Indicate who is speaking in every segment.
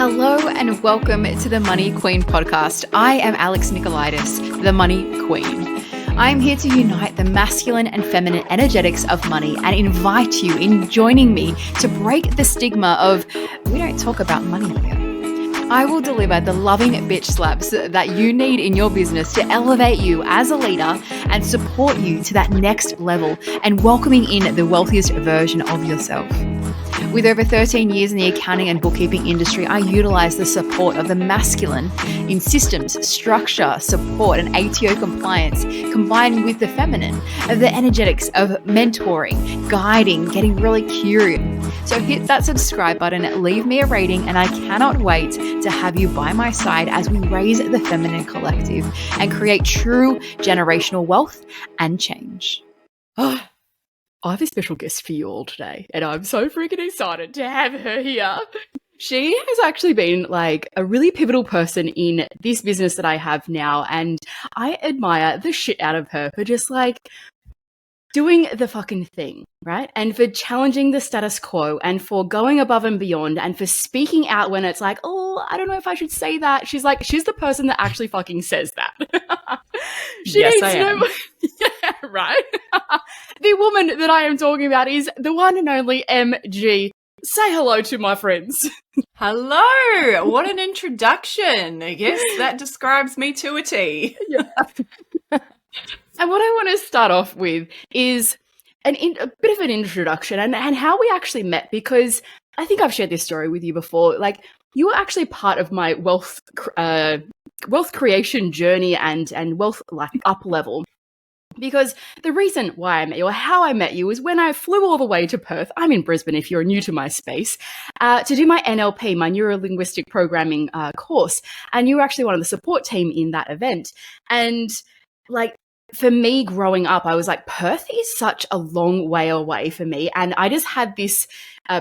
Speaker 1: Hello and welcome to the Money Queen podcast. I am Alex Nicolaitis, the Money Queen. I'm here to unite the masculine and feminine energetics of money and invite you in joining me to break the stigma of we don't talk about money here. I will deliver the loving bitch slaps that you need in your business to elevate you as a leader and support you to that next level and welcoming in the wealthiest version of yourself. With over 13 years in the accounting and bookkeeping industry, I utilize the support of the masculine in systems, structure, support, and ATO compliance, combined with the feminine of the energetics of mentoring, guiding, getting really curious. So hit that subscribe button, leave me a rating, and I cannot wait to have you by my side as we raise the feminine collective and create true generational wealth and change. I have a special guest for you all today, and I'm so freaking excited to have her here. She has actually been like a really pivotal person in this business that I have now, and I admire the shit out of her for just like doing the fucking thing, right? And for challenging the status quo and for going above and beyond and for speaking out when it's like, oh, I don't know if I should say that. She's the person that actually fucking says that.
Speaker 2: Yes, I am.
Speaker 1: Yeah, right? The woman that I am talking about is the one and only MG. Say hello to my friends.
Speaker 2: Hello! What an introduction. I guess that describes me to a T.
Speaker 1: Yeah. And what I want to start off with is a bit of an introduction and how we actually met, because I think I've shared this story with you before. Like, you were actually part of my wealth creation journey and wealth like up level. Because the reason why I met you or how I met you is when I flew all the way to Perth. I'm in Brisbane if you're new to my space, to do my NLP, my neuro-linguistic programming course. And you were actually one of the support team in that event. And like, for me growing up, I was like, Perth is such a long way away for me. And I just had this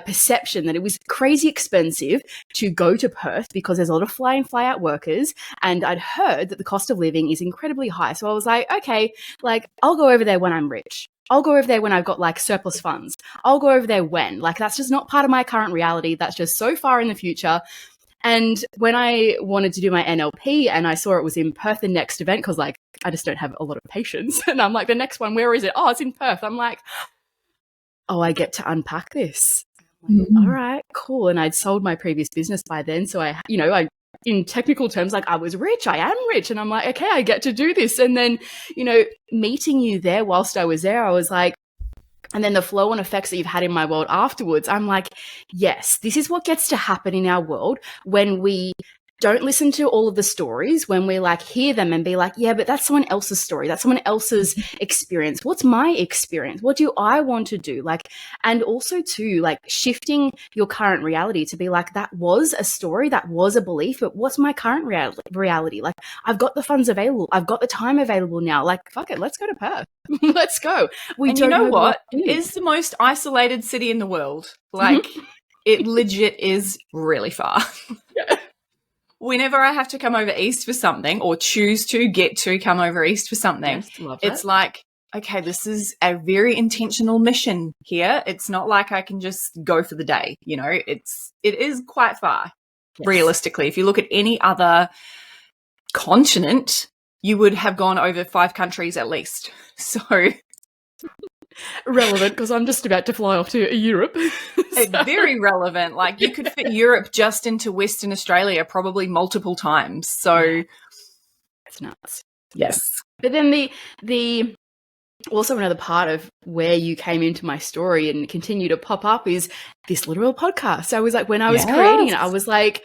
Speaker 1: perception that it was crazy expensive to go to Perth because there's a lot of fly in, fly out workers. And I'd heard that the cost of living is incredibly high. So I was like, okay, like I'll go over there when I'm rich. I'll go over there when I've got like surplus funds. I'll go over there when, like, that's just not part of my current reality. That's just so far in the future. And when I wanted to do my NLP and I saw it was in Perth, the next event, because like I just don't have a lot of patience. And I'm like, the next one, where is it? Oh, it's in Perth. I'm like, oh, I get to unpack this. Like, all right, cool. And I'd sold my previous business by then. So I, in technical terms, like I was rich, I am rich. And I'm like, okay, I get to do this. And then, meeting you there whilst I was there, I was like, and then the flow on effects that you've had in my world afterwards, I'm like, yes, this is what gets to happen in our world when we don't listen to all of the stories, when we like hear them and be like, yeah, but that's someone else's story. That's someone else's experience. What's my experience? What do I want to do? Like, and also too, like shifting your current reality to be like, that was a story, that was a belief, but what's my current reality? Like, I've got the funds available. I've got the time available now. Like, fuck it. Let's go to Perth. Let's go.
Speaker 2: And you know what? It is the most isolated city in the world. Like, it legit is really far.
Speaker 1: Yeah.
Speaker 2: Whenever I have to come over east for something or choose to get to come over east for something, it's like, okay, this is a very intentional mission here. It's not like I can just go for the day. It is quite far. Yes. Realistically. If you look at any other continent, you would have gone over 5 countries at least. So
Speaker 1: relevant, because I'm just about to fly off to Europe.
Speaker 2: So. Very relevant. Like, you could fit Europe just into Western Australia probably multiple times. So
Speaker 1: it's nuts.
Speaker 2: Yes.
Speaker 1: But then the also another part of where you came into my story and continue to pop up is this literal podcast. So I was like, when I was creating it, I was like,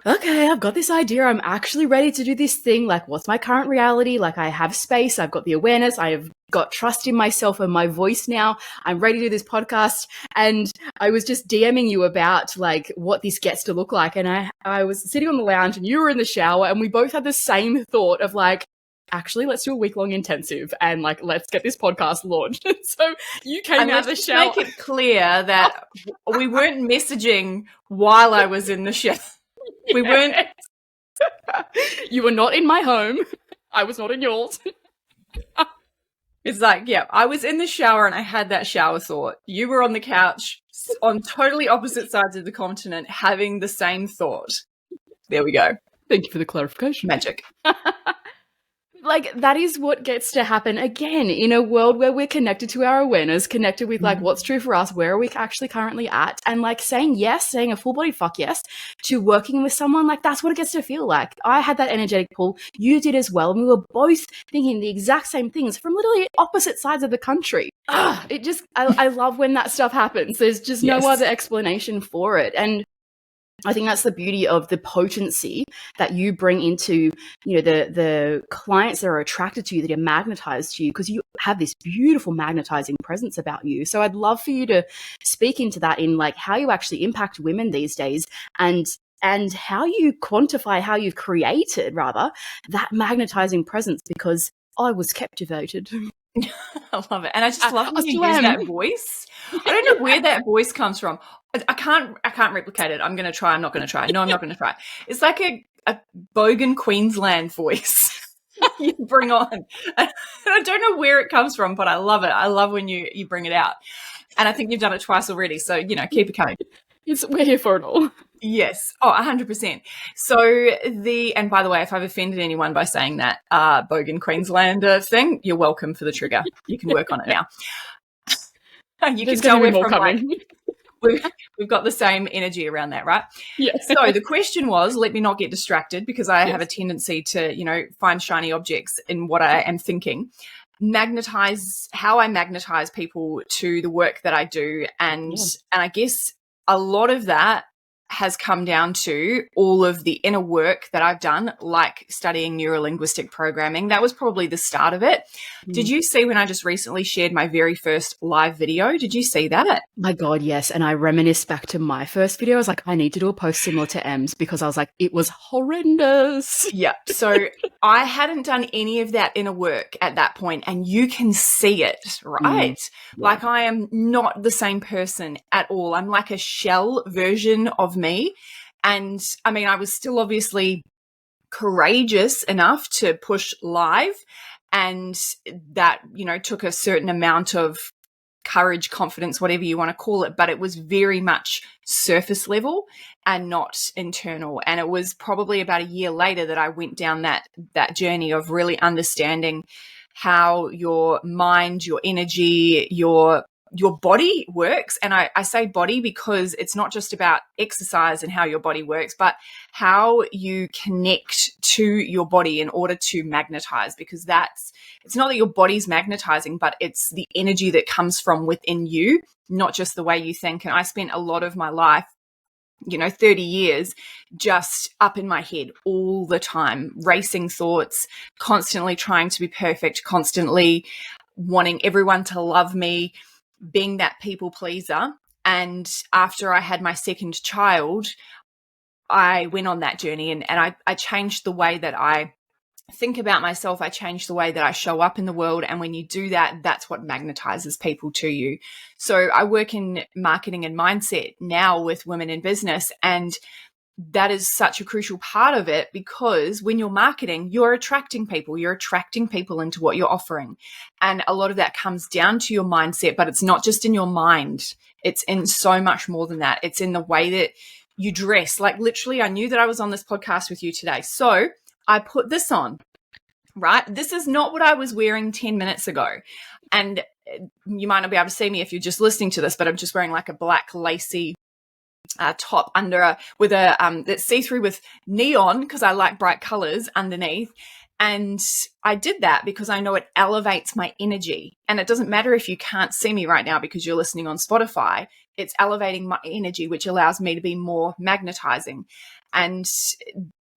Speaker 1: okay, I've got this idea. I'm actually ready to do this thing. Like, what's my current reality? Like, I have space. I've got the awareness. I have got trust in myself and my voice now. I'm ready to do this podcast. And I was just DMing you about like what this gets to look like. And I was sitting on the lounge and you were in the shower and we both had the same thought of like, actually, let's do a week-long intensive and like, let's get this podcast launched. So you came out of the shower.
Speaker 2: Make it clear that we weren't messaging while I was in the shower. We weren't.
Speaker 1: You were not in my home. I was not in yours.
Speaker 2: It's like, yeah, I was in the shower and I had that shower thought. You were on the couch on totally opposite sides of the continent having the same thought. There we go.
Speaker 1: Thank you for the clarification.
Speaker 2: Magic.
Speaker 1: Like, that is what gets to happen again in a world where we're connected to our awareness, connected with like what's true for us, where are we actually currently at, and like saying yes, saying a full body fuck yes to working with someone. Like, that's what it gets to feel like. I had that energetic pull, you did as well, and we were both thinking the exact same things from literally opposite sides of the country. It just, I love when that stuff happens. There's just no other explanation for it. And I think that's the beauty of the potency that you bring into, the clients that are attracted to you, that are magnetized to you, because you have this beautiful magnetizing presence about you. So I'd love for you to speak into that in like how you actually impact women these days, and how you quantify, how you've created rather that magnetizing presence, because I was captivated.
Speaker 2: I love it. And I just love when you use that voice. I don't know where that voice comes from. I can't replicate it. I'm going to try. I'm not going to try. No, I'm not going to try. It's like a bogan Queensland voice you bring on. I don't know where it comes from, but I love it. I love when you bring it out. And I think you've done it twice already. So, keep it coming.
Speaker 1: We're here for it all.
Speaker 2: Yes. Oh, 100%. So and by the way, if I've offended anyone by saying that bogan Queenslander thing, you're welcome for the trigger. You can work on it now. You can tell we're from coming. We've got the same energy around that, right?
Speaker 1: Yes.
Speaker 2: So the question was, let me not get distracted, because I have a tendency to, find shiny objects in what I am thinking. How I magnetize people to the work that I do. And I guess a lot of that has come down to all of the inner work that I've done, like studying neurolinguistic programming. That was probably the start of it. Did you see when I just recently shared my very first live video? Did you see that?
Speaker 1: My God, yes. And I reminisced back to my first video. I was like, I need to do a post similar to Em's, because I was like, it was horrendous.
Speaker 2: Yeah. So I hadn't done any of that inner work at that point, and you can see it, right? Like, I am not the same person at all. I'm like a shell version of me. And I mean, I was still obviously courageous enough to push live, and that, took a certain amount of courage, confidence, whatever you want to call it, but it was very much surface level and not internal. And it was probably about a year later that I went down that journey of really understanding how your mind, your energy, your body works. And I say body because it's not just about exercise and how your body works, but how you connect to your body in order to magnetize, because it's not that your body's magnetizing, but it's the energy that comes from within you, not just the way you think. And I spent a lot of my life, 30 years just up in my head all the time, racing thoughts, constantly trying to be perfect, constantly wanting everyone to love me, being that people pleaser. And after I had my second child, I went on that journey, and I changed the way that I think about myself. I changed the way that I show up in the world. And when you do that, that's what magnetizes people to you. So I work in marketing and mindset now with women in business, and that is such a crucial part of it, because when you're marketing, you're attracting people into what you're offering. And a lot of that comes down to your mindset, but it's not just in your mind. It's in so much more than that. It's in the way that you dress. Like, literally, I knew that I was on this podcast with you today. So I put this on, right? This is not what I was wearing 10 minutes ago. And you might not be able to see me if you're just listening to this, but I'm just wearing like a black lacy top under with that's see-through with neon, because I like bright colors underneath. And I did that because I know it elevates my energy. And it doesn't matter if you can't see me right now because you're listening on Spotify. It's elevating my energy, which allows me to be more magnetizing. And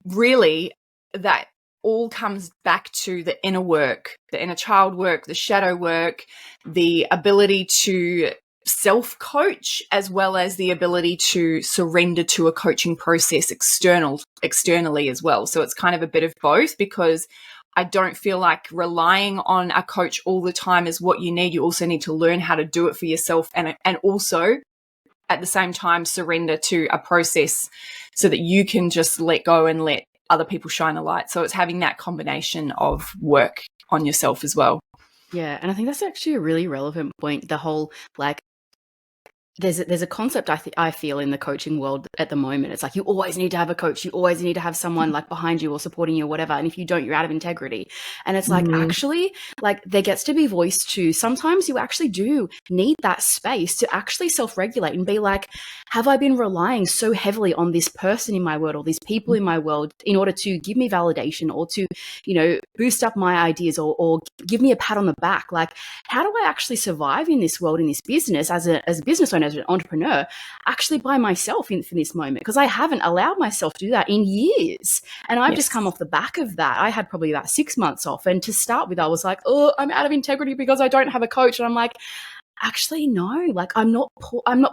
Speaker 2: really, that all comes back to the inner work, the inner child work, the shadow work, the ability to self-coach, as well as the ability to surrender to a coaching process externally as well. So it's kind of a bit of both, because I don't feel like relying on a coach all the time is what you need. You also need to learn how to do it for yourself, and also at the same time surrender to a process so that you can just let go and let other people shine a light. So it's having that combination of work on yourself as well.
Speaker 1: Yeah, and I think that's actually a really relevant point, the whole like there's a concept I feel in the coaching world at the moment. It's like you always need to have a coach. You always need to have someone like behind you or supporting you or whatever. And if you don't, you're out of integrity. And it's like, actually, like there gets to be voice to sometimes you actually do need that space to actually self-regulate and be like, have I been relying so heavily on this person in my world or these people in my world in order to give me validation or to, you know, boost up my ideas or give me a pat on the back? Like, how do I actually survive in this world, in this business as a business owner, as an entrepreneur, actually by myself for this moment? Because I haven't allowed myself to do that in years. And I've just come off the back of that. I had probably about 6 months off. And to start with, I was like, oh, I'm out of integrity because I don't have a coach. And I'm like, actually, no, like I'm not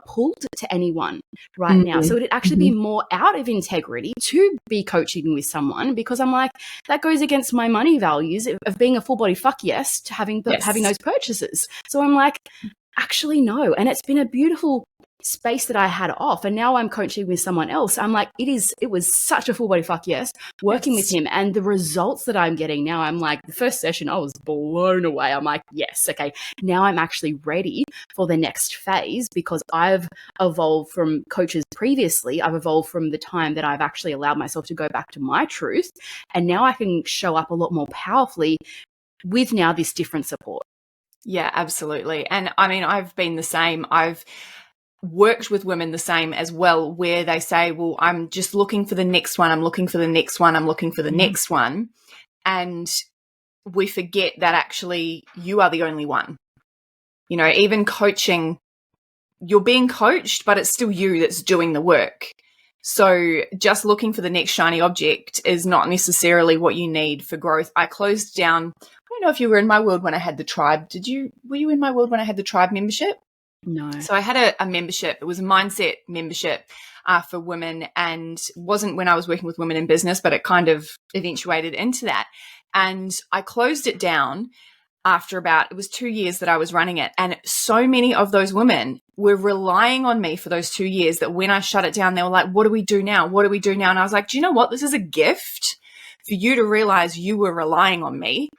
Speaker 1: pulled to anyone right now. So it'd actually be more out of integrity to be coaching with someone, because I'm like, that goes against my money values of being a full body fuck yes to having those purchases. So I'm like, actually, no. And it's been a beautiful space that I had off. And now I'm coaching with someone else. I'm like, it was such a full body fuck yes working with him, and the results that I'm getting now, I'm like, the first session, I was blown away. I'm like, yes, okay, now I'm actually ready for the next phase, because I've evolved from coaches previously. I've evolved from the time that I've actually allowed myself to go back to my truth. And now I can show up a lot more powerfully with now this different support.
Speaker 2: Yeah, absolutely. And I mean, I've been the same. I've worked with women the same as well, where they say, well, I'm just looking for the next one. I'm looking for the next one. I'm looking for the next one. And we forget that actually you are the only one. You know, even coaching, you're being coached, but it's still you that's doing the work. So just looking for the next shiny object is not necessarily what you need for growth. I closed down, I don't know if you were in my world when I had the tribe. Were you in my world when I had the tribe membership?
Speaker 1: No.
Speaker 2: So I had a membership. It was a mindset membership for women, and wasn't when I was working with women in business, but it kind of eventuated into that. And I closed it down after it was 2 years that I was running it. And so many of those women were relying on me for those 2 years that when I shut it down, they were like, what do we do now? What do we do now? And I was like, do you know what? This is a gift for you to realize you were relying on me.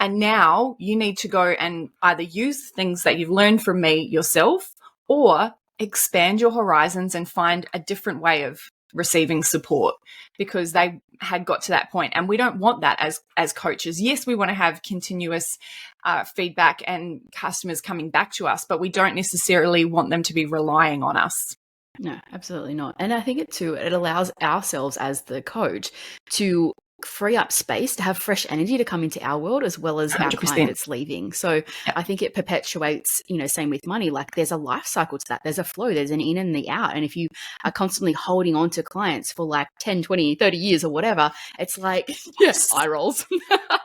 Speaker 2: And now you need to go and either use things that you've learned from me yourself, or expand your horizons and find a different way of receiving support, because they had got to that point. And we don't want that as coaches. Yes, we want to have continuous feedback and customers coming back to us, but we don't necessarily want them to be relying on us.
Speaker 1: No, absolutely not. And I think it allows ourselves as the coach to free up space to have fresh energy to come into our world, as well as 100%. Our client that's leaving. So I think it perpetuates, same with money, like there's a life cycle to that. There's a flow, there's an in and the out. And if you are constantly holding on to clients for like 10, 20, 30 years or whatever, it's like, eye rolls.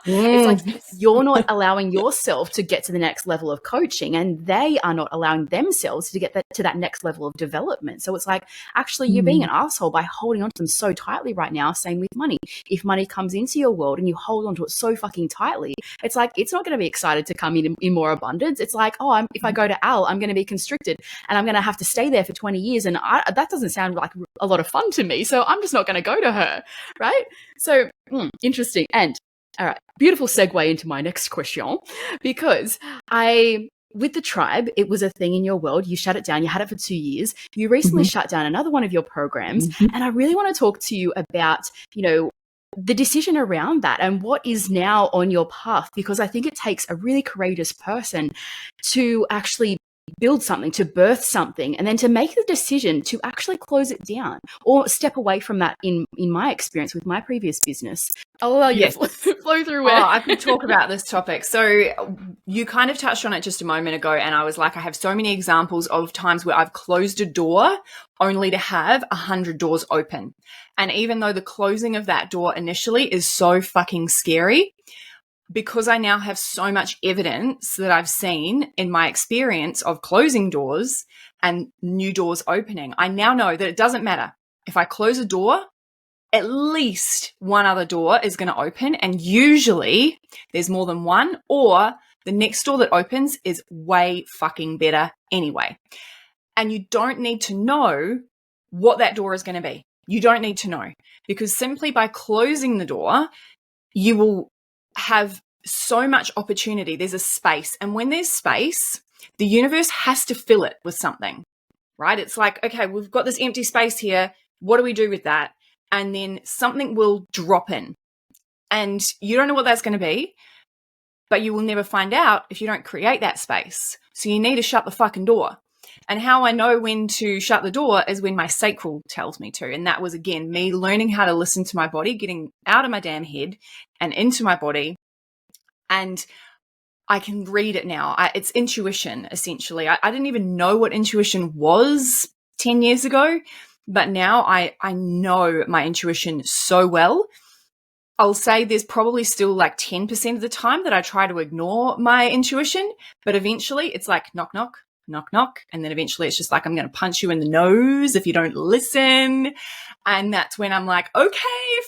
Speaker 1: It's like you're not allowing yourself to get to the next level of coaching, and they are not allowing themselves to get to that next level of development. So it's like, actually, you're being an asshole by holding on to them so tightly right now. Same with money. If money comes into your world and you hold on to it so fucking tightly, it's like, it's not going to be excited to come in more abundance. It's like, if I go to Al, I'm going to be constricted and I'm going to have to stay there for 20 years. And that doesn't sound like a lot of fun to me. So I'm just not going to go to her. Right. So interesting. And all right, beautiful segue into my next question, because with the tribe, it was a thing in your world. You shut it down. You had it for 2 years. You recently shut down another one of your programs. And I really want to talk to you about, the decision around that and what is now on your path, because I think it takes a really courageous person to actually build something, to birth something, and then to make the decision to actually close it down or step away from that in my experience with my previous business. I'll allow you to flow through it.
Speaker 2: I could talk about this topic. So you kind of touched on it just a moment ago, and I was like, I have so many examples of times where I've closed a door only to have 100 doors open. And even though the closing of that door initially is so fucking scary, because I now have so much evidence that I've seen in my experience of closing doors and new doors opening, I now know that it doesn't matter. If I close a door, at least one other door is going to open. And usually there's more than one, or the next door that opens is way fucking better anyway. And you don't need to know what that door is going to be. You don't need to know, because simply by closing the door, you will have so much opportunity. There's a space. And when there's space, the universe has to fill it with something. right? It's like, okay, we've got this empty space here. What do we do with that? And then something will drop in, and you don't know what that's going to be, but you will never find out if you don't create that space. So you need to shut the fucking door. And how I know when to shut the door is when my sacral tells me to. And that was, again, me learning how to listen to my body, getting out of my damn head and into my body. And I can read it now. It's intuition, essentially. I didn't even know what intuition was 10 years ago, but now I know my intuition so well. I'll say there's probably still like 10% of the time that I try to ignore my intuition, but eventually it's like knock, knock, knock, knock. And then eventually it's just like, I'm going to punch you in the nose if you don't listen. And that's when I'm like, okay,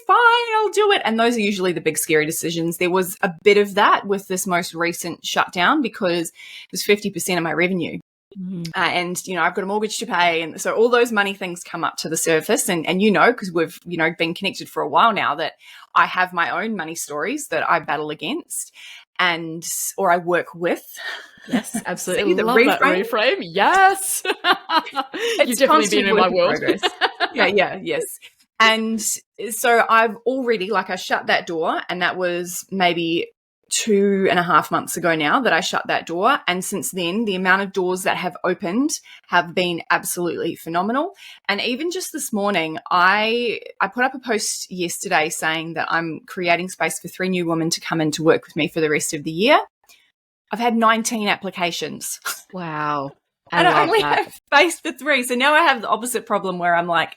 Speaker 2: fine, I'll do it. And those are usually the big scary decisions. There was a bit of that with this most recent shutdown because it was 50% of my revenue. And, I've got a mortgage to pay. And so all those money things come up to the surface. And because we've, been connected for a while now, that I have my own money stories that I battle against or I work with.
Speaker 1: Yes, absolutely. See, love that reframe. Yes. You've definitely been in my world.
Speaker 2: Yes. And so I've already, I shut that door, and that was maybe 2.5 months ago now that I shut that door. And since then, the amount of doors that have opened have been absolutely phenomenal. And even just this morning, I put up a post yesterday saying that I'm creating space for 3 new women to come in to work with me for the rest of the year. I've had 19 applications.
Speaker 1: Wow.
Speaker 2: And I only have space for 3. So now I have the opposite problem where I'm like,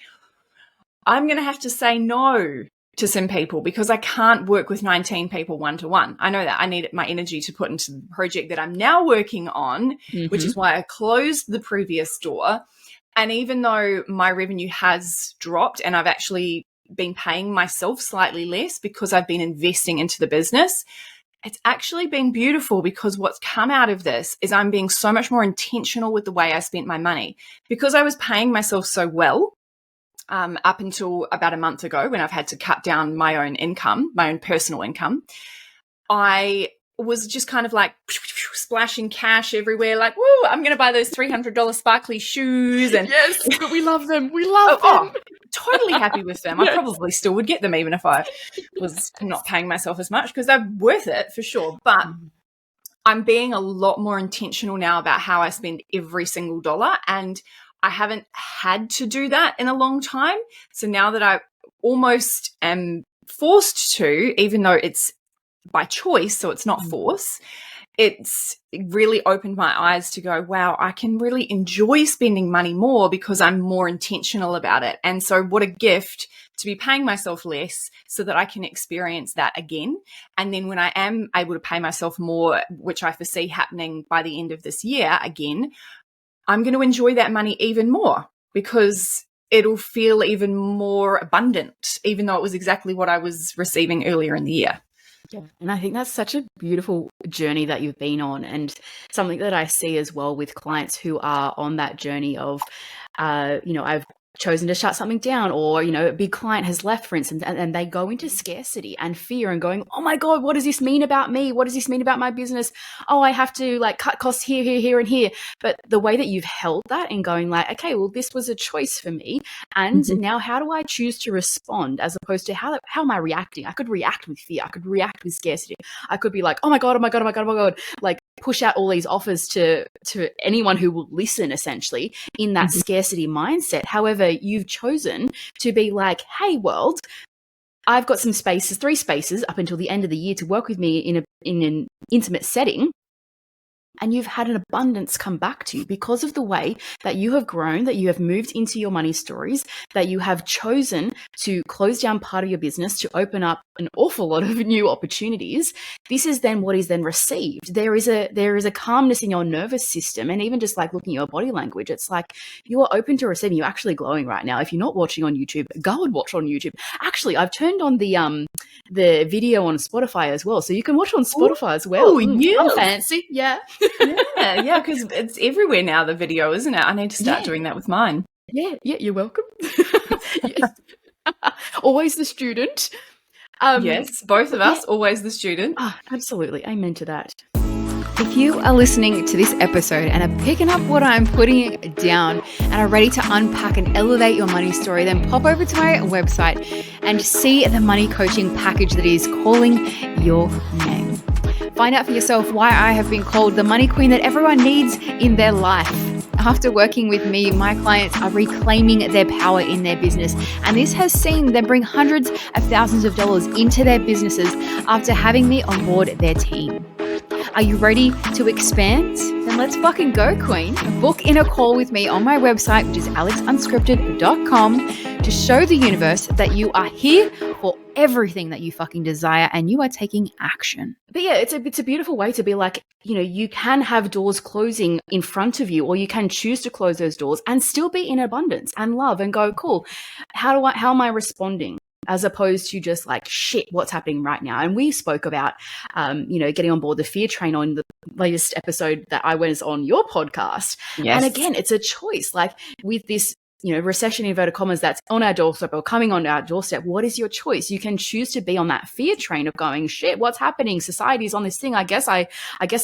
Speaker 2: I'm going to have to say no to some people because I can't work with 19 people one-to-one. I know that I need my energy to put into the project that I'm now working on, which is why I closed the previous door. And even though my revenue has dropped and I've actually been paying myself slightly less because I've been investing into the business, it's actually been beautiful because what's come out of this is I'm being so much more intentional with the way I spent my money. Because I was paying myself so well, up until about a month ago when I've had to cut down my own income, my own personal income, I was just kind of like splashing cash everywhere, like, woo, I'm going to buy those $300 sparkly shoes. And
Speaker 1: yes, but we love them. We love them.
Speaker 2: Totally happy with them. Yes. I probably still would get them even if I was not paying myself as much because they're worth it for sure. But I'm being a lot more intentional now about how I spend every single dollar, and I haven't had to do that in a long time. So now that I almost am forced to, even though it's by choice, so it's not force, it really opened my eyes to go, wow, I can really enjoy spending money more because I'm more intentional about it. And so what a gift to be paying myself less so that I can experience that again. And then when I am able to pay myself more, which I foresee happening by the end of this year again, I'm going to enjoy that money even more because it'll feel even more abundant, even though it was exactly what I was receiving earlier in the year.
Speaker 1: Yeah. And I think that's such a beautiful journey that you've been on, and something that I see as well with clients who are on that journey of, I've chosen to shut something down, or, a big client has left, for instance, and they go into scarcity and fear and going, oh my God, what does this mean about me? What does this mean about my business? Oh, I have to cut costs here, and here. But the way that you've held that and going okay, well, this was a choice for me. And now how do I choose to respond, as opposed to how am I reacting? I could react with fear. I could react with scarcity. I could be like, oh my God, push out all these offers to anyone who will listen, essentially, in that scarcity mindset. However, you've chosen to be like, hey, world, I've got some spaces, 3 spaces up until the end of the year to work with me in an intimate setting. And you've had an abundance come back to you because of the way that you have grown, that you have moved into your money stories, that you have chosen to close down part of your business to open up an awful lot of new opportunities. This is then what is then received. There is a calmness in your nervous system, and even just looking at your body language, it's like you are open to receiving. You're actually glowing right now. If you're not watching on YouTube, go and watch on YouTube. Actually, I've turned on the video on Spotify as well, so you can watch on Spotify as well.
Speaker 2: Oh, yeah,
Speaker 1: I'm fancy, yeah.
Speaker 2: yeah, because it's everywhere now, the video, isn't it? I need to start doing that with mine.
Speaker 1: Yeah, you're welcome. Always the student.
Speaker 2: Yes, both of us, always the student.
Speaker 1: Absolutely. Amen to that.
Speaker 3: If you are listening to this episode and are picking up what I'm putting down and are ready to unpack and elevate your money story, then pop over to my website and see the money coaching package that is calling your name. Find out for yourself why I have been called the money queen that everyone needs in their life. After working with me, my clients are reclaiming their power in their business, and this has seen them bring hundreds of thousands of dollars into their businesses after having me on board their team. Are you ready to expand? Then let's fucking go, queen. Book in a call with me on my website, which is alexunscripted.com, to show the universe that you are here for everything that you fucking desire and you are taking action.
Speaker 1: But yeah, it's a beautiful way to be like, you know, you can have doors closing in front of you, or you can choose to close those doors and still be in abundance and love and go, cool, how am I responding? As opposed to just like, shit, what's happening right now? And we spoke about, getting on board the fear train on the latest episode that I was on your podcast.
Speaker 2: Yes.
Speaker 1: And again, it's a choice. Like with this, recession, inverted commas, that's on our doorstep or coming on our doorstep. What is your choice? You can choose to be on that fear train of going, shit, what's happening? Society's on this thing. I guess I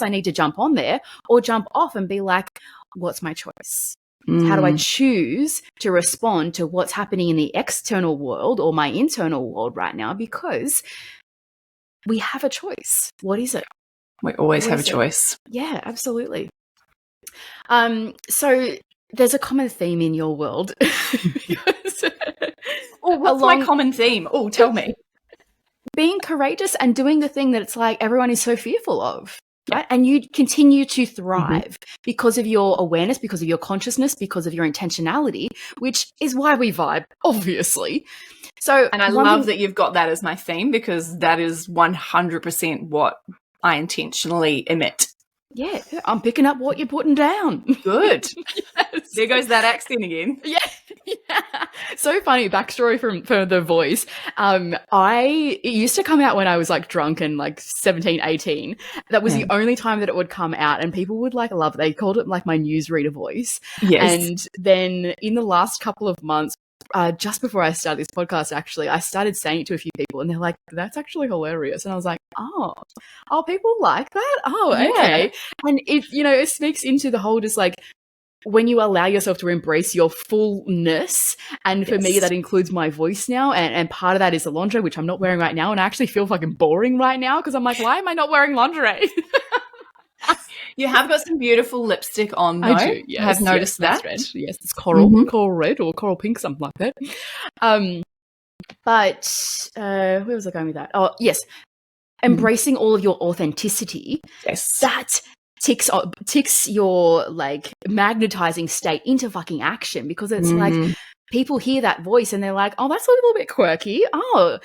Speaker 1: need to jump on there, or jump off and be like, what's my choice? How do I choose to respond to what's happening in the external world or my internal world right now? Because we have a choice. What is it?
Speaker 2: We always have a choice.
Speaker 1: Yeah, absolutely. So there's a common theme in your world.
Speaker 2: What's my common theme? Oh, tell me.
Speaker 1: Being courageous and doing the thing that it's like everyone is so fearful of. Right? And you continue to thrive because of your awareness, because of your consciousness, because of your intentionality, which is why we vibe, obviously. So,
Speaker 2: and I love that you've got that as my theme, because that is 100% what I intentionally emit.
Speaker 1: Yeah, I'm picking up what you're putting down.
Speaker 2: Good. Yes. There goes that accent again.
Speaker 1: Yeah. So funny backstory for the voice. It used to come out when I was like drunk and like 17, 18. That was the only time that it would come out, and people would like love it. They called it like my newsreader voice.
Speaker 2: Yes.
Speaker 1: And then in the last couple of months, just before I started this podcast, actually, I started saying it to a few people, and they're like, that's actually hilarious. And I was like, oh, people like that? Oh, okay. Yeah. And it sneaks into the whole just like, when you allow yourself to embrace your fullness, and for me, that includes my voice now, and part of that is the lingerie, which I'm not wearing right now, and I actually feel fucking boring right now because I'm like, why am I not wearing lingerie?
Speaker 2: You have got some beautiful lipstick on, though.
Speaker 1: I do, yes.
Speaker 2: I have noticed that.
Speaker 1: Red. Yes, it's coral red or coral pink, something like that. But where was I going with that? Oh, yes. Embracing all of your authenticity.
Speaker 2: Yes.
Speaker 1: That ticks your like magnetizing state into fucking action, because it's like people hear that voice and they're like, oh, that's a little bit quirky. Oh,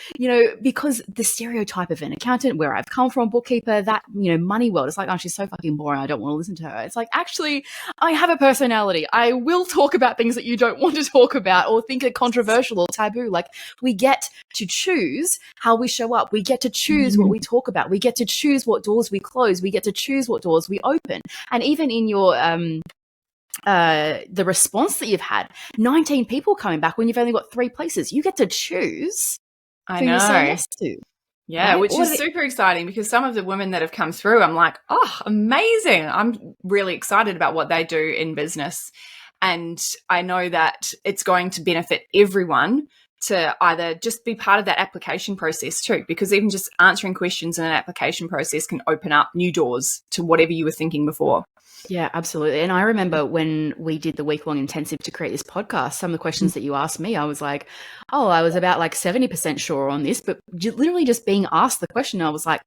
Speaker 1: because the stereotype of an accountant, where I've come from, bookkeeper, that, money world, it's like, oh, she's so fucking boring, I don't want to listen to her. It's like, actually, I have a personality. I will talk about things that you don't want to talk about or think are controversial or taboo. Like, we get to choose how we show up. We get to choose what we talk about. We get to choose what doors we close. We get to choose what doors we open. And even in your the response that you've had, 19 people coming back when you've only got 3 places, you get to choose
Speaker 2: who you say yes to. Yeah, right? Which is super exciting, because some of the women that have come through, I'm like, oh, amazing. I'm really excited about what they do in business. And I know that it's going to benefit everyone to either just be part of that application process too, because even just answering questions in an application process can open up new doors to whatever you were thinking before.
Speaker 1: Yeah, absolutely. And I remember when we did the week-long intensive to create this podcast, some of the questions that you asked me, I was like, oh, I was about like 70% sure on this, but literally just being asked the question, I was like,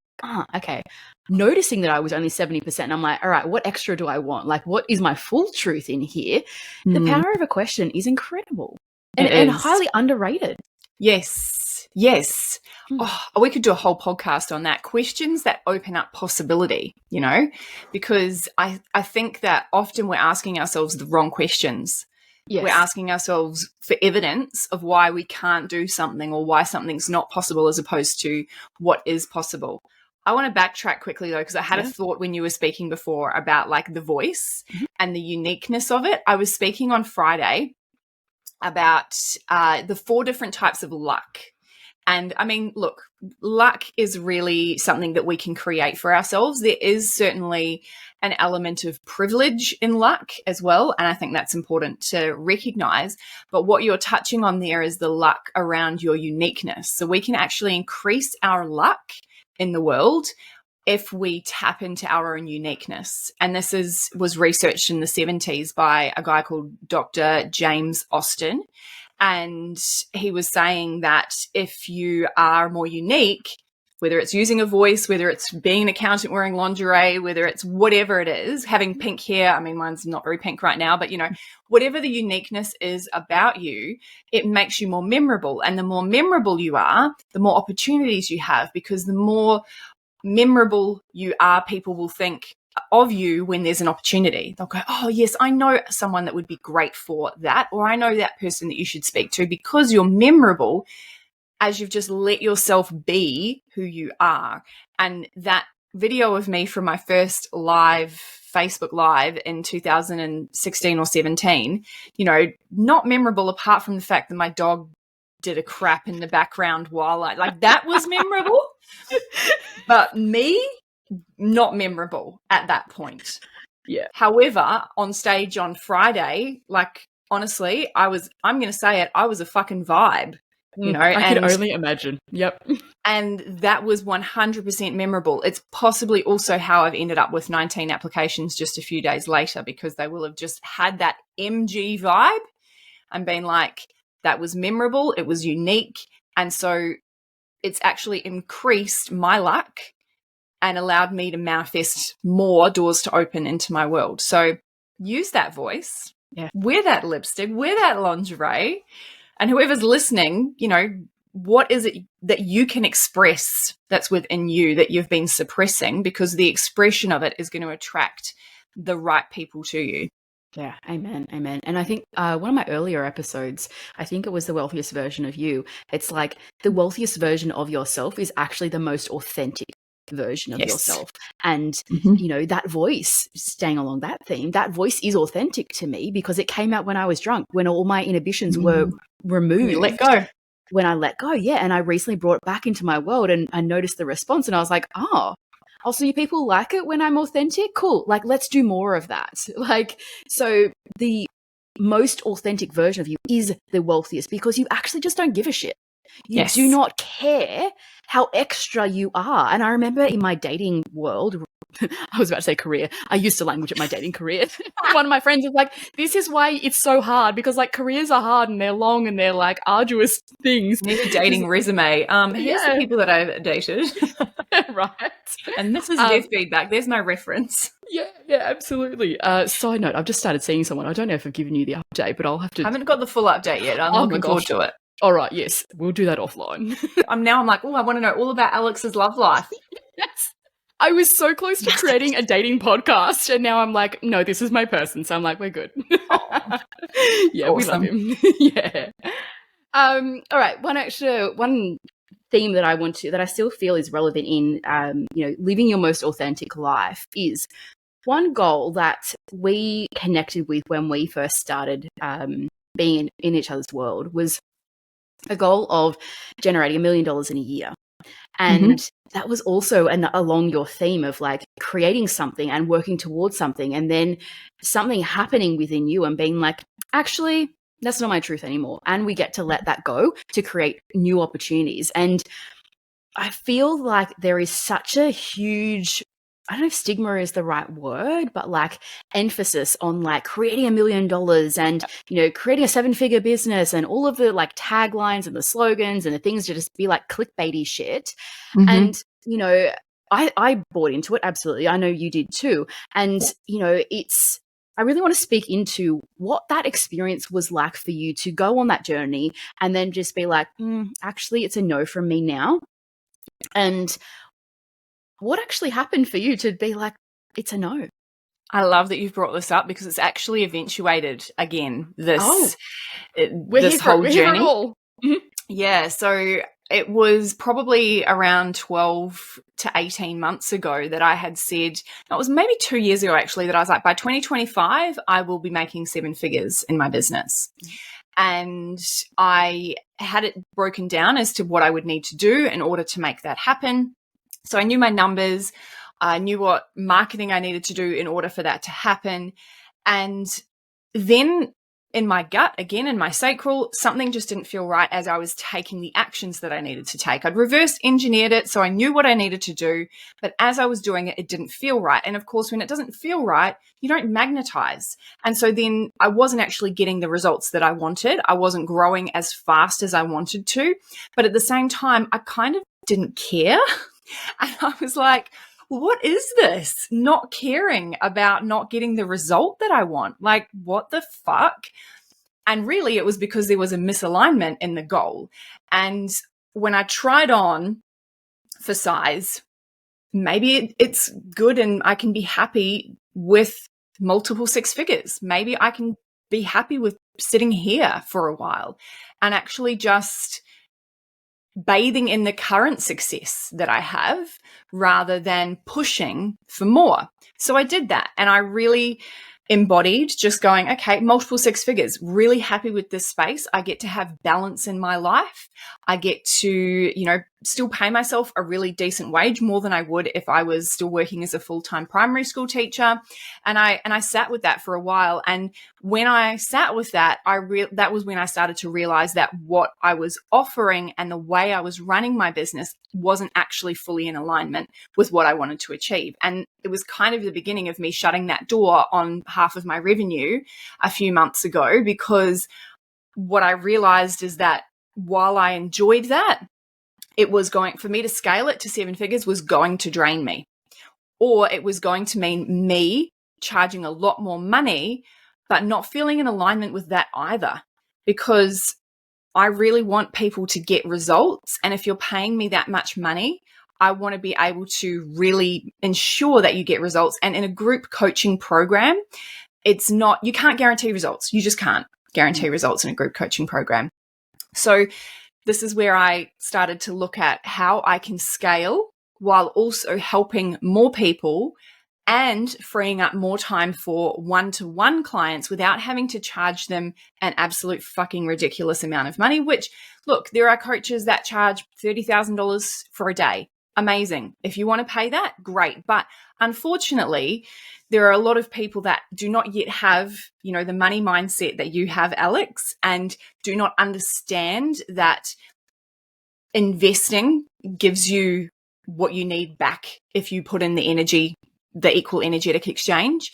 Speaker 1: okay. Noticing that I was only 70%, I'm like, all right, what extra do I want? Like, what is my full truth in here? The power of a question is incredible and highly underrated.
Speaker 2: Yes. Oh, we could do a whole podcast on that. Questions that open up possibility, because I think that often we're asking ourselves the wrong questions. Yes. We're asking ourselves for evidence of why we can't do something or why something's not possible, as opposed to what is possible. I want to backtrack quickly, though, because I had a thought when you were speaking before about like the voice and the uniqueness of it. I was speaking on Friday about the 4 different types of luck. And I mean, look, luck is really something that we can create for ourselves. There is certainly an element of privilege in luck as well. And I think that's important to recognize. But what you're touching on there is the luck around your uniqueness. So we can actually increase our luck in the world if we tap into our own uniqueness. And this was researched in the 70s by a guy called Dr. James Austin. And he was saying that if you are more unique, whether it's using a voice, whether it's being an accountant wearing lingerie, whether it's whatever it is, having pink hair, I mean, mine's not very pink right now, but, you know, whatever the uniqueness is about you, it makes you more memorable. And the more memorable you are, the more opportunities you have, because the more memorable you are, people will think of you when there's an opportunity. They'll go, oh yes, I know someone that would be great for that, or I know that person that you should speak to, because you're memorable as you've just let yourself be who you are. And that video of me from my first Facebook live in 2016 or 17, you know, not memorable apart from the fact that my dog did a crap in the background while like that was memorable, but me, not memorable at that point.
Speaker 1: Yeah.
Speaker 2: However, on stage on Friday, like, honestly, I'm going to say it, I was a fucking vibe, you know.
Speaker 1: I can only imagine. Yep.
Speaker 2: And that was 100% memorable. It's possibly also how I've ended up with 19 applications just a few days later, because they will have just had that MG vibe and been like, that was memorable, it was unique. And so it's actually increased my luck and allowed me to manifest more doors to open into my world. So use that voice, wear that lipstick, wear that lingerie, and whoever's listening, you know, what is it that you can express that's within you that you've been suppressing? Because the expression of it is going to attract the right people to you.
Speaker 1: Yeah, amen, amen. And I think one of my earlier episodes, I think it was the wealthiest version of you. It's like the wealthiest version of yourself is actually the most authentic version of yourself. And, you know, that voice, staying along that theme, that voice is authentic to me because it came out when I was drunk, when all my inhibitions were removed.
Speaker 2: You let go.
Speaker 1: When I let go, and I recently brought it back into my world, and I noticed the response, and I was like, oh, so you people like it when I'm authentic? Cool. Like, let's do more of that. Like, so the most authentic version of you is the wealthiest because you actually just don't give a shit. You do not care how extra you are. And I remember in my dating world, I was about to say career. I used to language at my dating career. One of my friends was like, this is why it's so hard, because like careers are hard and they're long and they're like arduous things.
Speaker 2: Need a dating resume. Here's the people that I've dated.
Speaker 1: Right.
Speaker 2: And this is their feedback. There's no reference.
Speaker 1: Yeah, absolutely. Side note, I've just started seeing someone. I don't know if I've given you the update, but I'll have to.
Speaker 2: I haven't got the full update yet. I'm looking forward to it.
Speaker 1: All right, yes, we'll do that offline.
Speaker 2: I'm like, oh, I want to know all about Alex's love life.
Speaker 1: Yes. I was so close to creating a dating podcast, and now I'm like, no, this is my person. So I'm like, we're good. Yeah, awesome. We love him. Yeah. All right. One theme that I still feel is relevant in, you know, living your most authentic life is one goal that we connected with when we first started being in each other's world was a goal of generating $1 million in a year. And that was also along your theme of like creating something and working towards something, and then something happening within you and being like, actually, that's not my truth anymore. And we get to let that go to create new opportunities. And I feel like there is such a huge, I don't know if stigma is the right word, but like emphasis on like creating $1 million and, you know, creating a 7-figure business and all of the like taglines and the slogans and the things to just be like clickbaity shit. And, you know, I bought into it. Absolutely. I know you did too. And, you know, I really want to speak into what that experience was like for you to go on that journey and then just be like, actually, it's a no from me now. And what actually happened for you to be like, it's a no?
Speaker 2: I love that you've brought this up because it's actually eventuated again, this whole journey. Yeah, so it was probably around 12 to 18 months ago that I had said, it was maybe 2 years ago actually, that I was like, by 2025, I will be making 7 figures in my business. and I had it broken down as to what I would need to do in order to make that happen. So I knew my numbers, I knew what marketing I needed to do in order for that to happen. And then in my gut, again, in my sacral, something just didn't feel right as I was taking the actions that I needed to take. I'd reverse engineered it, so I knew what I needed to do, but as I was doing it, it didn't feel right. And of course, when it doesn't feel right, you don't magnetize. And so then I wasn't actually getting the results that I wanted. I wasn't growing as fast as I wanted to. But at the same time, I kind of didn't care. And I was like, what is this? Not caring about not getting the result that I want. Like, what the fuck? And really, it was because there was a misalignment in the goal. And when I tried on for size, maybe it's good and I can be happy with multiple six figures. Maybe I can be happy with sitting here for a while and actually just bathing in the current success that I have rather than pushing for more. So I did that, and I really embodied just going, okay, multiple six figures, really happy with this space. I get to have balance in my life. I get to, still pay myself a really decent wage, more than I would if I was still working as a full-time primary school teacher. And I sat with that for a while. And when I sat with that, that was when I started to realize that what I was offering and the way I was running my business wasn't actually fully in alignment with what I wanted to achieve. And it was kind of the beginning of me shutting that door on half of my revenue a few months ago, because what I realized is that while I enjoyed that, it was going, for me to scale it to seven figures was going to drain me, or it was going to mean me charging a lot more money, but not feeling in alignment with that either, because I really want people to get results. And if you're paying me that much money, I want to be able to really ensure that you get results. And in a group coaching program, you can't guarantee results. You just can't guarantee results in a group coaching program. So this is where I started to look at how I can scale while also helping more people and freeing up more time for one-to-one clients without having to charge them an absolute fucking ridiculous amount of money, which, look, there are coaches that charge $30,000 for a day. Amazing. If you want to pay that, great. But unfortunately, there are a lot of people that do not yet have, the money mindset that you have, Alex, and do not understand that investing gives you what you need back if you put in the energy, the equal energetic exchange.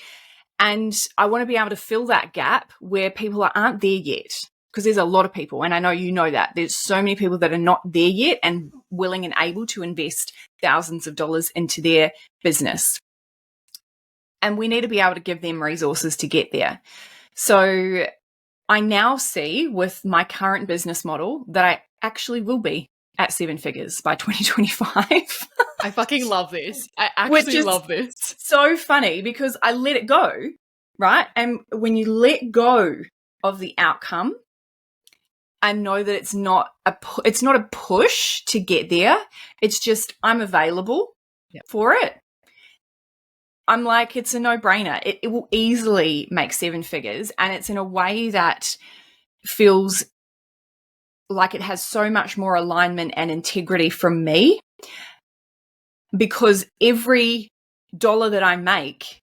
Speaker 2: And I want to be able to fill that gap where people aren't there yet, because there's a lot of people, and I know you know that there's so many people that are not there yet and willing and able to invest thousands of dollars into their business. And we need to be able to give them resources to get there. So I now see with my current business model that I actually will be at seven figures by 2025.
Speaker 1: I fucking love this. I actually love this.
Speaker 2: So funny because I let it go, right? And when you let go of the outcome, I know that it's not a push to get there. It's just I'm available for it. I'm like, it's a no-brainer. It will easily make seven figures, and it's in a way that feels like it has so much more alignment and integrity from me, because every dollar that I make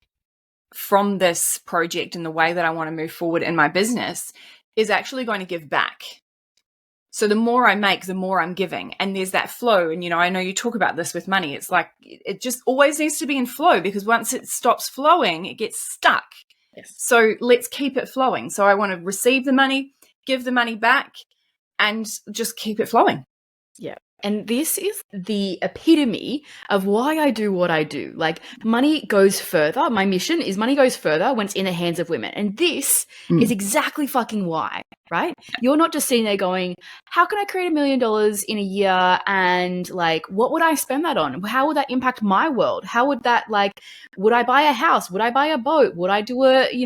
Speaker 2: from this project and the way that I want to move forward in my business is actually going to give back. So the more I make, the more I'm giving. And there's that flow. And, I know you talk about this with money. It's like, it just always needs to be in flow, because once it stops flowing, it gets stuck.
Speaker 1: Yes.
Speaker 2: So let's keep it flowing. So I want to receive the money, give the money back, and just keep it flowing.
Speaker 1: Yeah. And this is the epitome of why I do what I do. Like, money goes further. My mission is money goes further when it's in the hands of women. And this is exactly fucking why, right? You're not just sitting there going, how can I create $1 million in a year? And like, what would I spend that on? How would that impact my world? How would that, would I buy a house? Would I buy a boat? Would I do a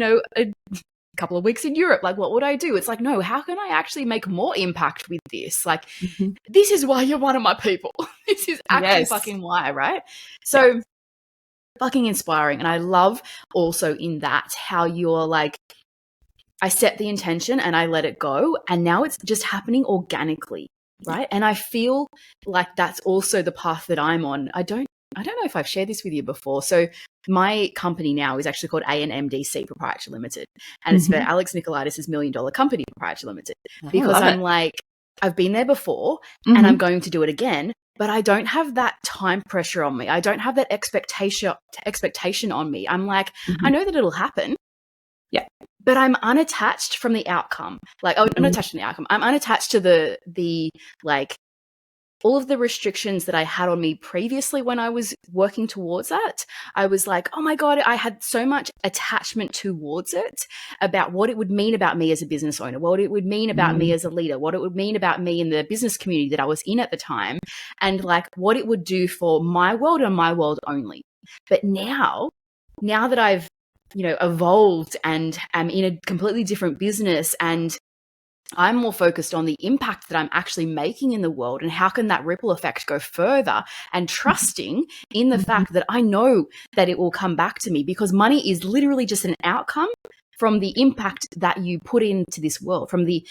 Speaker 1: couple of weeks in Europe? Like, what would I do? It's like, no, how can I actually make more impact with this? Like, this is why you're one of my people. This is actually fucking why, right? So fucking inspiring. And I love also in that how you're like, I set the intention and I let it go. And now it's just happening organically, right? And I feel like that's also the path that I'm on. I don't know if I've shared this with you before. So my company now is actually called ANMDC Proprietary Limited. And it's for Alex Nicolaitis' $1 million company Proprietary Limited. Because I'm like, I've been there before and I'm going to do it again. But I don't have that time pressure on me. I don't have that expectation on me. I'm like, I know that it'll happen.
Speaker 2: Yeah.
Speaker 1: But I'm unattached from the outcome. Like, I'm unattached from the outcome. I'm unattached to the like, all of the restrictions that I had on me previously when I was working towards that. I was like, oh my God, I had so much attachment towards it about what it would mean about me as a business owner, what it would mean about me as a leader, what it would mean about me in the business community that I was in at the time, and like what it would do for my world and my world only. But now that I've, evolved and am in a completely different business, and I'm more focused on the impact that I'm actually making in the world and how can that ripple effect go further, and trusting in the fact that I know that it will come back to me, because money is literally just an outcome from the impact that you put into this world, from the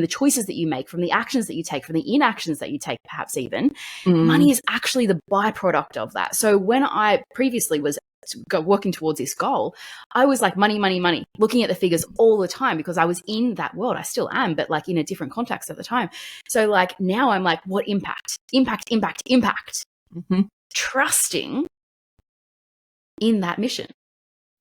Speaker 1: choices that you make, from the actions that you take, from the inactions that you take, perhaps even. Money is actually the byproduct of that. So when I previously was working towards this goal, I was like money, money, money, looking at the figures all the time because I was in that world. I still am, but like in a different context at the time. So like now I'm like, what impact? Trusting in that mission.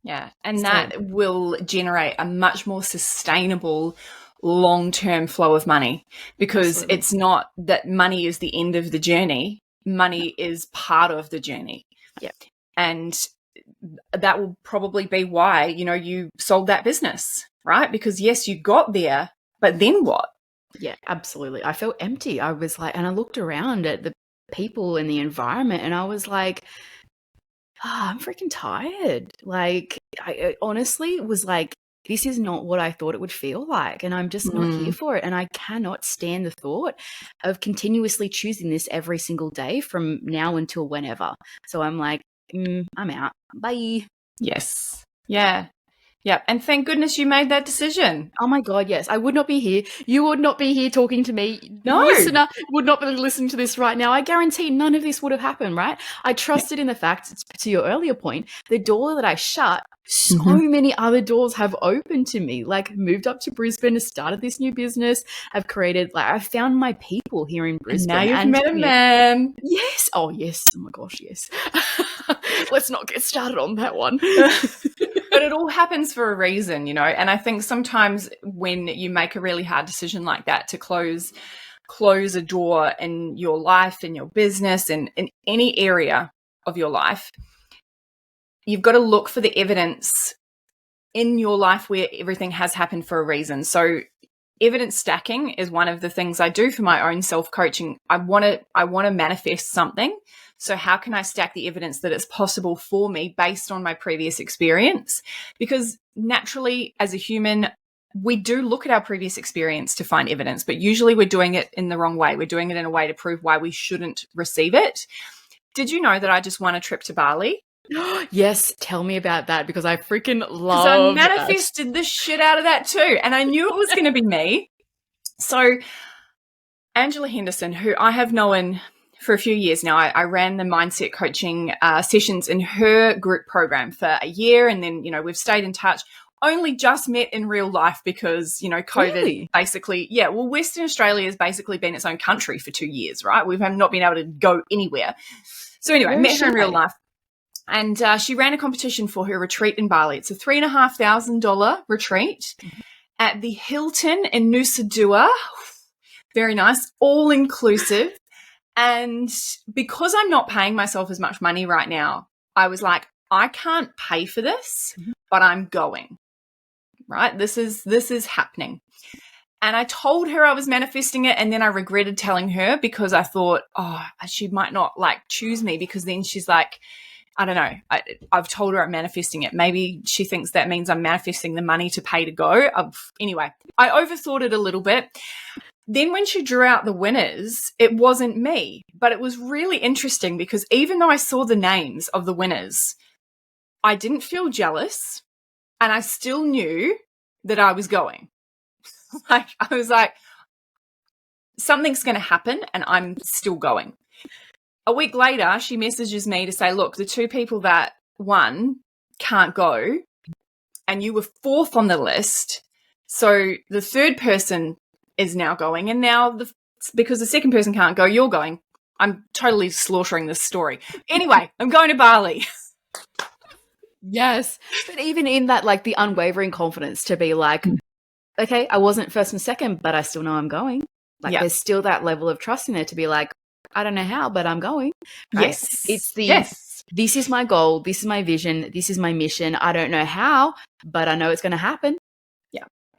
Speaker 2: Yeah. And that will generate a much more sustainable long-term flow of money, because it's not that money is the end of the journey. Money is part of the journey.
Speaker 1: Yeah.
Speaker 2: And that will probably be why, you sold that business, right? Because yes, you got there, but then what?
Speaker 1: Yeah, absolutely. I felt empty. I was like, and I looked around at the people in the environment and I was like, I'm freaking tired. Like, I honestly was like, this is not what I thought it would feel like. And I'm just not here for it. And I cannot stand the thought of continuously choosing this every single day from now until whenever. So I'm like, I'm out. Bye.
Speaker 2: Yes. Yeah. Yeah. And thank goodness you made that decision.
Speaker 1: Oh my God, yes. I would not be here. You would not be here talking to me.
Speaker 2: No.
Speaker 1: The listener would not be listening to this right now. I guarantee none of this would have happened, right? I trusted in the fact, to your earlier point, the door that I shut, so many other doors have opened to me. Like, moved up to Brisbane, started this new business. I've found my people here in Brisbane.
Speaker 2: And now you've met a man.
Speaker 1: Yes. Oh, yes. Oh my gosh, yes. Let's not get started on that one.
Speaker 2: But it all happens for a reason, and I think sometimes when you make a really hard decision like that to close a door in your life, in your business, and in any area of your life, you've got to look for the evidence in your life where everything has happened for a reason. So evidence stacking is one of the things I do for my own self-coaching. I want to manifest something. So how can I stack the evidence that it's possible for me based on my previous experience? Because naturally, as a human, we do look at our previous experience to find evidence, but usually we're doing it in the wrong way. We're doing it in a way to prove why we shouldn't receive it. Did you know that I just won a trip to Bali?
Speaker 1: Yes, tell me about that, because I freaking love
Speaker 2: I manifested the shit out of that too, and I knew it was going to be me. So Angela Henderson, who I have known for a few years now, I ran the mindset coaching sessions in her group program for a year, and then we've stayed in touch. Only just met in real life because COVID basically. Yeah, well, Western Australia has basically been its own country for 2 years, right? We have not been able to go anywhere. So anyway, met her in real life. And she ran a competition for her retreat in Bali. It's a $3,500 retreat at the Hilton in Nusa Dua. Very nice, all inclusive. And because I'm not paying myself as much money right now, I was like, I can't pay for this, but I'm going. Right? This is happening. And I told her I was manifesting it, and then I regretted telling her because I thought, she might not choose me, because then she's like, I don't know. I've told her I'm manifesting it. Maybe she thinks that means I'm manifesting the money to pay to go. Anyway, I overthought it a little bit. Then when she drew out the winners, it wasn't me. But it was really interesting because even though I saw the names of the winners, I didn't feel jealous. And I still knew that I was going. Like, I was like, something's going to happen and I'm still going. A week later, she messages me to say, look, the 2 people that won can't go and you were 4th on the list. So the 3rd person is now going, and now because the 2nd person can't go, you're going. I'm totally slaughtering this story. Anyway, I'm going to Bali.
Speaker 1: Yes. But even in that, like, the unwavering confidence to be like, okay, I wasn't 1st and 2nd, but I still know I'm going. Like, there's still that level of trust in there to be like, I don't know how, but I'm going. Right?
Speaker 2: Yes.
Speaker 1: It's this is my goal. This is my vision. This is my mission. I don't know how, but I know it's going to happen.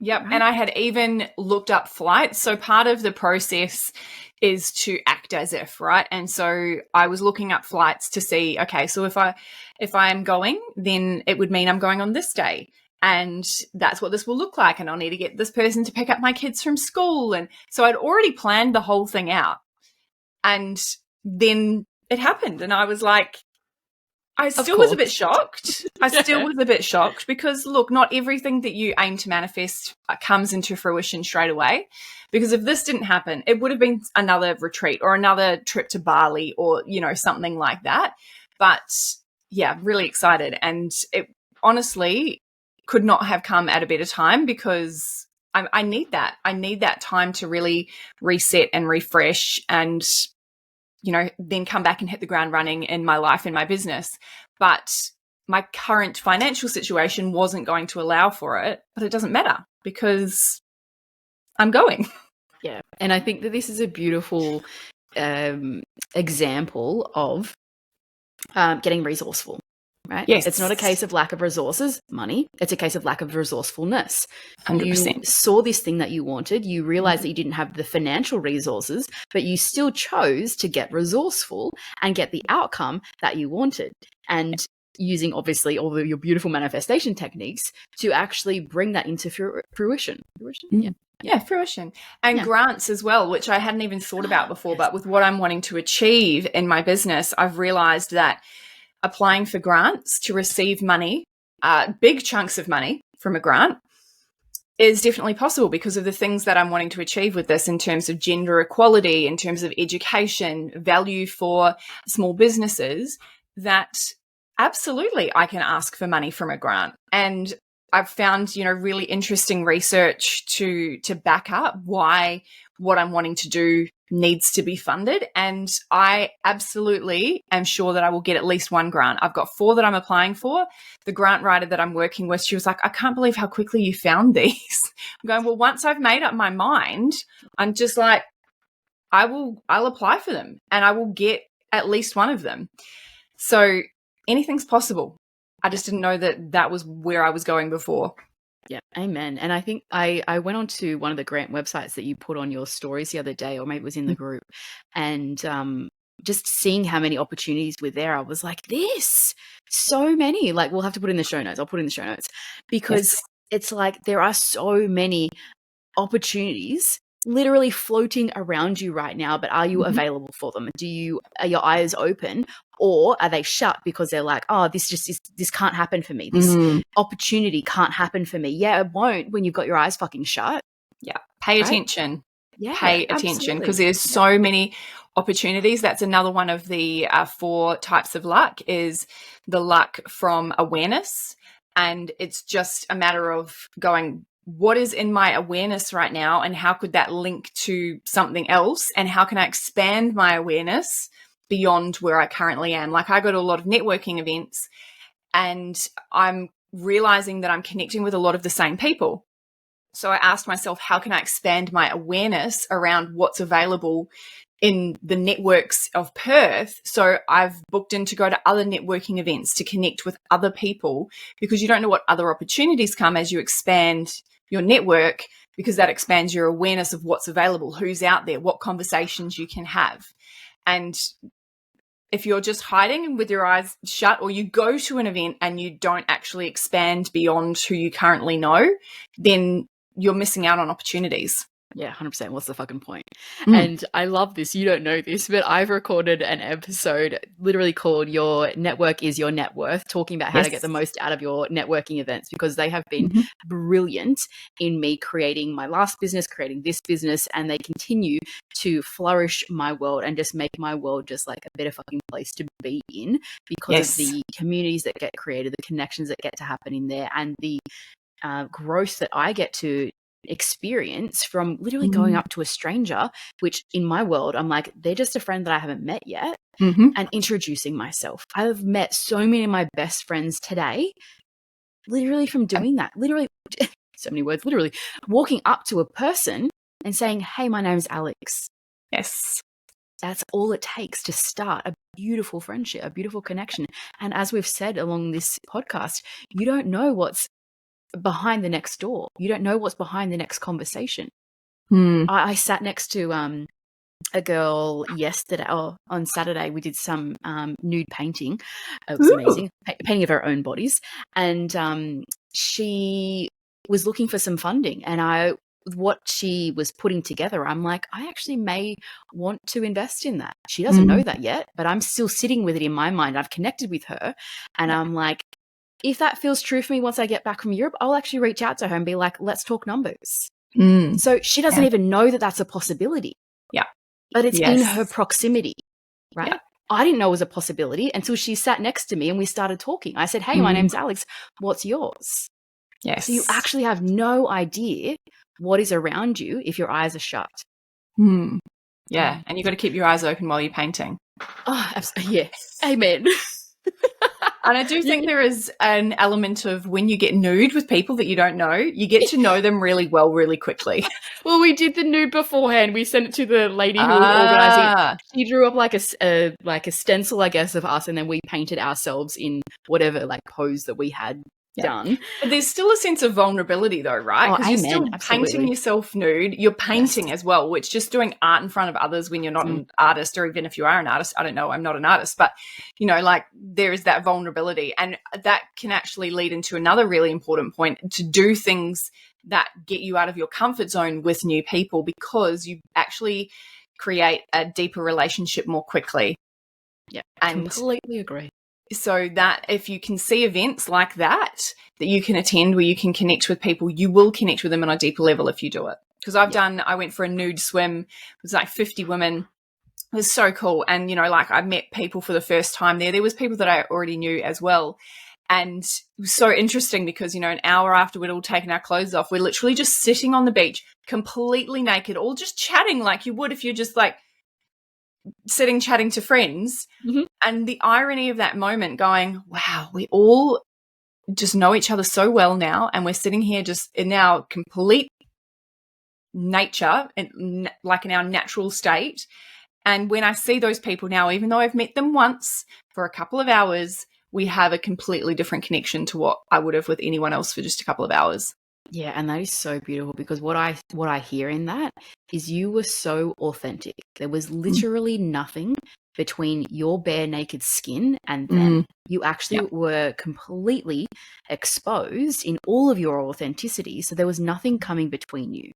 Speaker 2: Yep. Right. And I had even looked up flights. So part of the process is to act as if, right? And so I was looking up flights to see, okay, so if I am going, then it would mean I'm going on this day. And that's what this will look like. And I'll need to get this person to pick up my kids from school. And so I'd already planned the whole thing out. And then it happened. And I was like, I still was a bit shocked. I still was a bit shocked because, look, not everything that you aim to manifest comes into fruition straight away. Because if this didn't happen, it would have been another retreat or another trip to Bali or, you know, something like that. But yeah, really excited. And it honestly could not have come at a better time because I need that. I need that time to really reset and refresh and, you know, then come back and hit the ground running in my life, in my business. But my current financial situation wasn't going to allow for it, but it doesn't matter because I'm going.
Speaker 1: Yeah. And I think that this is a beautiful example of getting resourceful, right?
Speaker 2: Yes.
Speaker 1: It's not a case of lack of resources, money. It's a case of lack of resourcefulness.
Speaker 2: 100%.
Speaker 1: You saw this thing that you wanted. You realized that you didn't have the financial resources, but you still chose to get resourceful and get the outcome that you wanted. And using, obviously, all of your beautiful manifestation techniques to actually bring that into fruition.
Speaker 2: Yeah, fruition. And grants as well, which I hadn't even thought about before. But with what I'm wanting to achieve in my business, I've realized that applying for grants to receive money, big chunks of money from a grant, is definitely possible because of the things that I'm wanting to achieve with this in terms of gender equality, in terms of education, value for small businesses, that absolutely I can ask for money from a grant. And I've found, you know, really interesting research to back up why what I'm wanting to do needs to be funded. And I absolutely am sure that I will get at least one grant. I've got 4 that I'm applying for. The grant writer that I'm working with, she was like, I can't believe how quickly you found these. I'm going, well, once I've made up my mind, I'm just like, I'll apply for them and I will get at least one of them. So anything's possible. I just didn't know that was where I was going before.
Speaker 1: Yeah, amen. And I think I went on to one of the grant websites that you put on your stories the other day, or maybe it was in the group, and just seeing how many opportunities were there, I was like, so many. Like, we'll have to put in the show notes. I'll put in the show notes because it's like there are so many opportunities literally floating around you right now, but are you available for them? Are your eyes open, or are they shut because they're like, oh, this can't happen for me. This opportunity can't happen for me. Yeah, it won't when you've got your eyes fucking shut.
Speaker 2: Yeah. Pay attention.
Speaker 1: Yeah.
Speaker 2: Pay attention because there's so many opportunities. That's another one of the 4 types of luck, is the luck from awareness. And it's just a matter of going, what is in my awareness right now and how could that link to something else, and how can I expand my awareness beyond where I currently am? Like, I go to a lot of networking events and I'm realizing that I'm connecting with a lot of the same people. So I asked myself, how can I expand my awareness around what's available in the networks of Perth? So I've booked in to go to other networking events to connect with other people, because you don't know what other opportunities come as you expand your network, because that expands your awareness of what's available, who's out there, what conversations you can have. And if you're just hiding with your eyes shut, or you go to an event and you don't actually expand beyond who you currently know, then you're missing out on opportunities.
Speaker 1: Yeah, 100%. What's the fucking point? And I love this. You don't know this, but I've recorded an episode literally called Your Network is Your Net Worth, talking about how to get the most out of your networking events, because they have been brilliant in me creating my last business, creating this business, and they continue to flourish my world and just make my world just like a better fucking place to be in, because of the communities that get created, the connections that get to happen in there, and the growth that I get to experience from literally going up to a stranger, which in my world, I'm like, they're just a friend that I haven't met yet, and introducing myself. I've met so many of my best friends today, literally from doing that. Literally, so many words, literally walking up to a person and saying, hey, my name's Alex.
Speaker 2: Yes.
Speaker 1: That's all it takes to start a beautiful friendship, a beautiful connection. And as we've said along this podcast, you don't know what's behind the next door. You don't know what's behind the next conversation. I sat next to a girl yesterday, or on Saturday, we did some nude painting. It was amazing, painting of her own bodies. And she was looking for some funding, and what she was putting together, I'm like, I actually may want to invest in that. She doesn't know that yet, but I'm still sitting with it in my mind. I've connected with her, and I'm like, if that feels true for me once I get back from Europe, I'll actually reach out to her and be like, let's talk numbers. So she doesn't even know that that's a possibility.
Speaker 2: Yeah.
Speaker 1: But it's in her proximity, right?
Speaker 2: Yeah.
Speaker 1: I didn't know it was a possibility until she sat next to me and we started talking. I said, hey, my name's Alex. What's yours?
Speaker 2: Yes.
Speaker 1: So you actually have no idea what is around you if your eyes are shut.
Speaker 2: Yeah. And you've got to keep your eyes open while you're painting.
Speaker 1: Oh, absolutely. Yeah. Amen.
Speaker 2: And I do think there is an element of when you get nude with people that you don't know, you get to know them really well, really quickly.
Speaker 1: Well, we did the nude beforehand. We sent it to the lady who was organising it. She drew up like a stencil, I guess, of us, and then we painted ourselves in whatever like pose that we had done.
Speaker 2: But there's still a sense of vulnerability though, right? Because you're still painting yourself nude. You're painting as well, which just doing art in front of others when you're not an artist, or even if you are an artist, I don't know, I'm not an artist, but you know, like there is that vulnerability, and that can actually lead into another really important point, to do things that get you out of your comfort zone with new people, because you actually create a deeper relationship more quickly.
Speaker 1: Yeah, and completely agree.
Speaker 2: So that if you can see events like that you can attend, where you can connect with people, you will connect with them on a deeper level if you do it. Because I went for a nude swim. It was like 50 women. It was so cool. And, you know, like I met people for the first time there. There was people that I already knew as well. And it was so interesting because, you know, an hour after we'd all taken our clothes off, we're literally just sitting on the beach, completely naked, all just chatting like you would if you're just like sitting chatting to friends. And the irony of that moment, going, wow, we all just know each other so well now, and we're sitting here just in our complete nature and like in our natural state. And when I see those people now, even though I've met them once for a couple of hours, we have a completely different connection to what I would have with anyone else for just a couple of hours.
Speaker 1: Yeah, and that is so beautiful, because what I hear in that is you were so authentic. There was literally nothing between your bare naked skin and them. You actually were completely exposed in all of your authenticity, so there was nothing coming between you.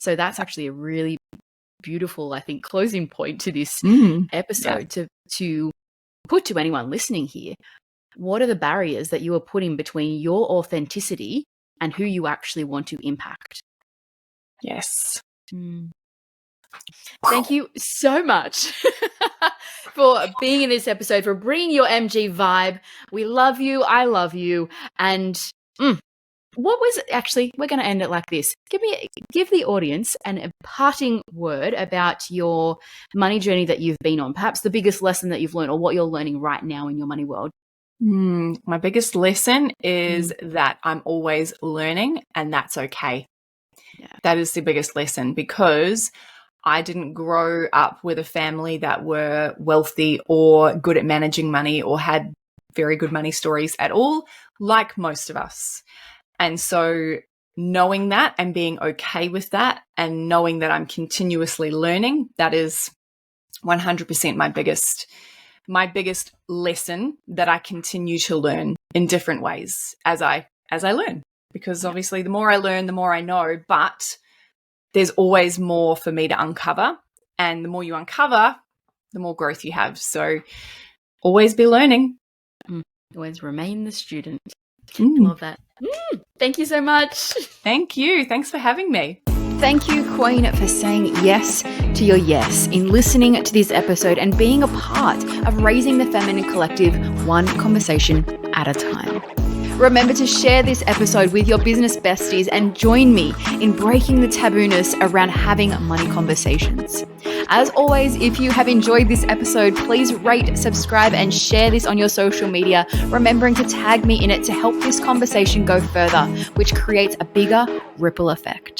Speaker 1: So that's actually a really beautiful, I think, closing point to this episode, to put to anyone listening here. What are the barriers that you are putting between your authenticity and who you actually want to impact?
Speaker 2: Yes.
Speaker 1: Thank you so much for being in this episode, for bringing your MG vibe. We love you. I love you. And what was actually, we're going to end it like this. Give the audience a parting word about your money journey that you've been on, perhaps the biggest lesson that you've learned, or what you're learning right now in your money world.
Speaker 2: My biggest lesson is that I'm always learning, and that's okay. Yeah. That is the biggest lesson, because I didn't grow up with a family that were wealthy or good at managing money or had very good money stories at all, like most of us. And so knowing that and being okay with that, and knowing that I'm continuously learning, that is 100% my biggest lesson, that I continue to learn in different ways as I learn, because obviously the more I learn, the more I know, but there's always more for me to uncover. And the more you uncover, the more growth you have. So always be learning.
Speaker 1: Always remain the student. Love that. Thank you so much.
Speaker 2: Thank you. Thanks for having me.
Speaker 3: Thank you, Queen, for saying yes to your yes in listening to this episode and being a part of raising the feminine collective one conversation at a time. Remember to share this episode with your business besties and join me in breaking the tabooness around having money conversations. As always, if you have enjoyed this episode, please rate, subscribe, and share this on your social media, remembering to tag me in it to help this conversation go further, which creates a bigger ripple effect.